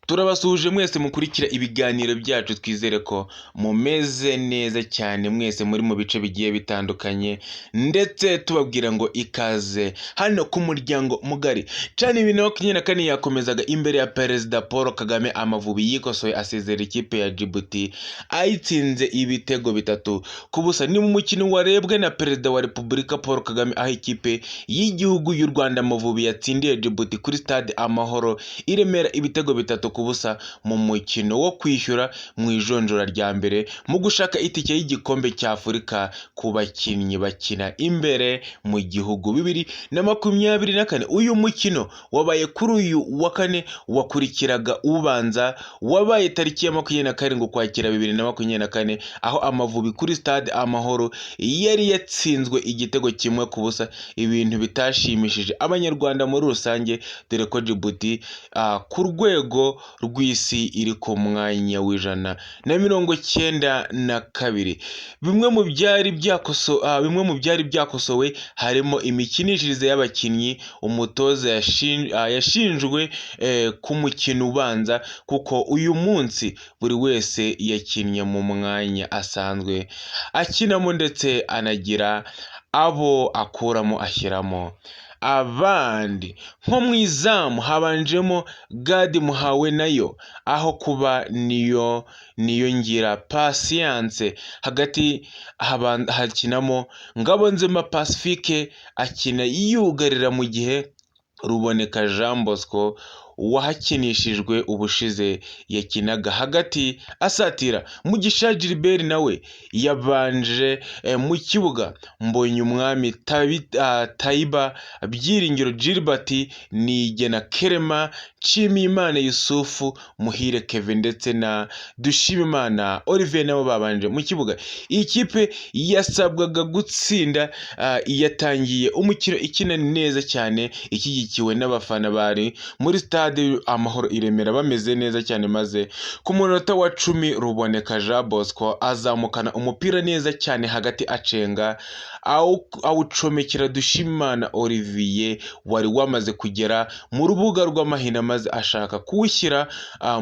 Turabasuhuje mwese mukurikira ibiganiro byacu, twizere ko mumeze neza cyane mwese muri mu bice bigiye bitandukanye, ndetse tubabwira ngo ikaze hano ku muryango mugari. Cana 2024 yakomezaga imbere ya Perezida Paul Kagame. Amavubi yikosoye asezera ikipe ya Djibouti ayitsinze ibitego 3-0. Ni mu mukino warebwe na Perezida wa Repubulika Paul Kagame, aho ikipe y'igihugu y'u Rwanda Amavubi yatsindiye Djibouti kuri stade Amahoro iremera ibitego 3-0 mu mukino wo kwishyura mu ijonjora rya mbere mu gushaka itike y'igikombe cya Afurika ku bakinnyi bakina imbere mu gihugu 2024. Uyu mukino wabaye kuri uyu wa kane, wakurikiraga ubanza wabaye tariki ya 27 Ukwakira 2024, aho Amavubi kuri stade Amahoro yari yatsinzwe igitego 1-0, ibintu bitashimishije abanyarwanda muri rusange, dore ko Djibouti ku rwego rw'isi iri ku mwanya w'192. Bimwe mu byari byakosowe harimo imikinishirize y'abakinnyi. Umutoza yashinjwe ku mukino ubanza, kuko uyu munsi buri wese yakinnye mu mwanya asanzwe akinamo, ndetse anagira abo akuramo ashyiramo abandi. Nko mu izamu habanjemo Gadi Muhawe nayo, aho kuba niyo ngira Patience. Hagati hakinamo Ngabonzima Pacifique akina yugarira, mu gihe Ruboneka Jean Bosco wahakinishijwe ubushize yakinaga hagati asatira. Mugisha Gilbert nawe yabanje mu kibuga. Mbonyumwami Taiba, Byiringiro Gilbert, Nigena Kerema, Nshimiyimana Yusufu, Muhire Kevin ndetse na Dushimimana Olivier nabo babanje mu kibuga. Iyi kipe yasabwaga gutsinda. Yatangiye umukino ikina neza cyane, ishyigikiwe n'abafana bari muri stade Amahoro iremera bameze neza cyane, maze ku munota wa 10 Ruboneka Jean Bosco azamukana umupira neza cyane hagati acenga awucomekera Dushimimana Olivier wari wamaze kugera mu rubuga rw'amahina, maze ashaka kuwushyira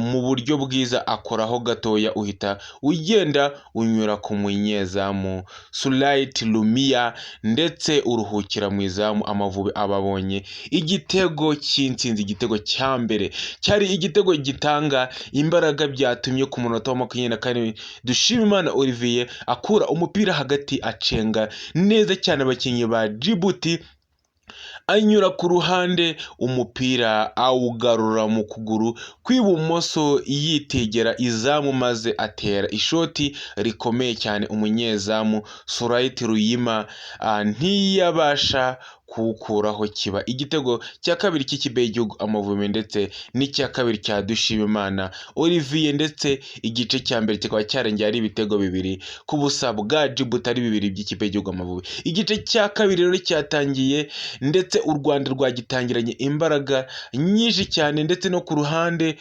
mu buryo bwiza, akoraho gatoya uhita ugenda unyura ku munyezamu Sulight Lumia, ndetse uruhukira mu izamu. Amavubi ababonye igitego cy'intsinzi, igitego cya mbere cyari igitego gitanga imbaraga, byatumye ku munota wa 24 Dushimimana Olivier akura umupira hagati acenga neza cyane abakinnyi ba Djibouti, anyura ku ruhande, umupira awugarura mu kuguru kw'ibumoso yitegera izamu, maze atera ishoti rikomeye cyane. Umunyezamu Sulight Ruyima ntiyabasha kuwukuraho, kiba igitego cya kabiri cy'ikipe y'igihugu Amavubi, ndetse n'icya kabiri cya Dushimimana Olivier, ndetse igice cya mbere kikaba cyarengeye ari ibitego 2-0 bwa Djibouti, ari 2 by'ikipe y'igihugu Amavubi. Igice cya kabiri rero cyatangiye, ndetse u Rwanda rwagitangiranye imbaraga nyinshi cyane, ndetse no ku ruhande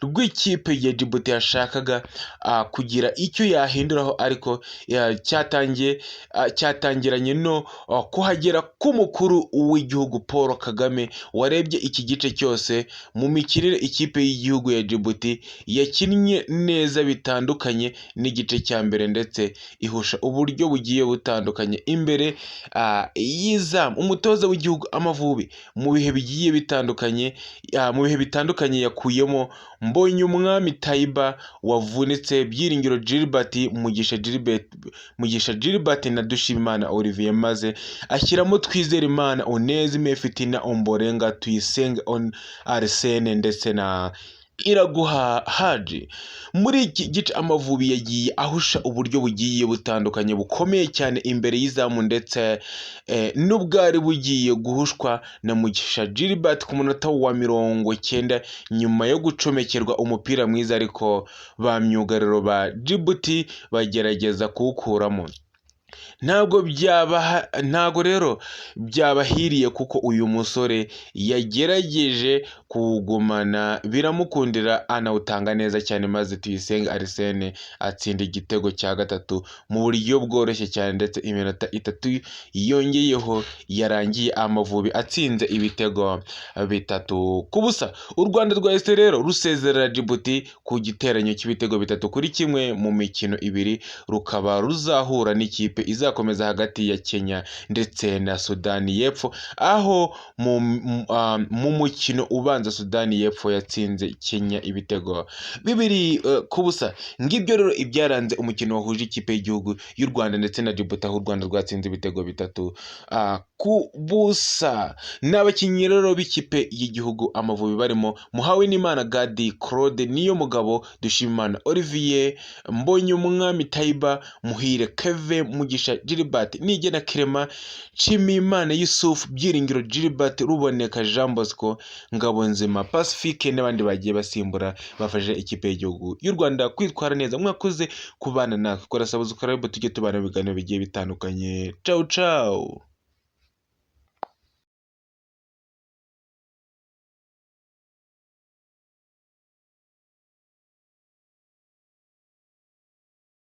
rw'ikipe ya Djibouti yashakaga kugira icyo yahinduraho, ariko cyatangiranye no kuhagera k'umukuru w'igihugu Paul Kagame, warebye iki gice cyose mu mikirire ikipe y'igihugu ya Djibouti yakinnye neza bitandukanye n'igice cya mbere, ndetse ihusha uburyo bugiye butandukanye imbere y'izamu. Umutoza w'igihugu Amavubi mu bihe bigiye bitandukanye yakuyemo Mbonyumwami Taiba wavunitse, Byiringiro Gilbert, Mugisha Gilbert na Dushimimana Olivier, maze ashyiramo Twizerimana Onesime, Fitina Ombolenga, Tuyisenge Arsene ndetse na Iraguha Haji. Muri iki gice Amavubi yagiye ahusha uburyo bugiye butandukanye bukomeye cyane imbere y'izamu, ndetse n'ubwari bugiye guhushwa na Mugisha Gilbert ku munota wa 90 nyuma yo gucomekerwa umupira mwiza, ariko ba myugariro ba Djibouti bagerageza kuwukuramo. ntabwo rero byabahiriye kuko uyu musore yagerageje kuwugumana biramukundira anawutanga neza cyane, maze Tuyisenge Arsene atsinda igitego cya gatatu mu buryo bworoshye cyane, ndetse iminota 3 yongeyeho yarangiye Amavubi atsinze ibitego 3-0. U Rwanda rwahise rero rusezerera Djibouti ku giteranyo cy'ibitego 3-1 mu mikino 2, rukaba ruzahura n'ikipe izakomeza hagati ya Kenya ndetse na Sudani y'Epfo, aho mu mukino ubanza Sudani y'Epfo yatsinze Kenya ibitego 2-0. Ngibyo rero ibyaranze umukino wahuje ikipe y'igihugu y'u Rwanda ndetse na Djibouti, aho u Rwanda rwatsinze ibitego 3-0. N'abakinnyi rero b'ikipe y'igihugu Amavubi barimo Muhawenimana Gadi, Claude Niyomugabo, Dushimimana Olivier, Mbonyumwami Taiba, Muhire Keve, Mugisha Gilbert, Nigena Clement, Nshimiyimana Yusuf, Byiringiro Gilbert, Ruboneka Jean Bosco, Ngabonzima Pacifique n'abandi bagiye basimbura bafashe ikipe y'igihugu y'u Rwanda kwitwara neza. Mwakoze kubana natwe, kora subscribe tujye tubana mu biganiro bigiye bitandukanye. Ciao ciao.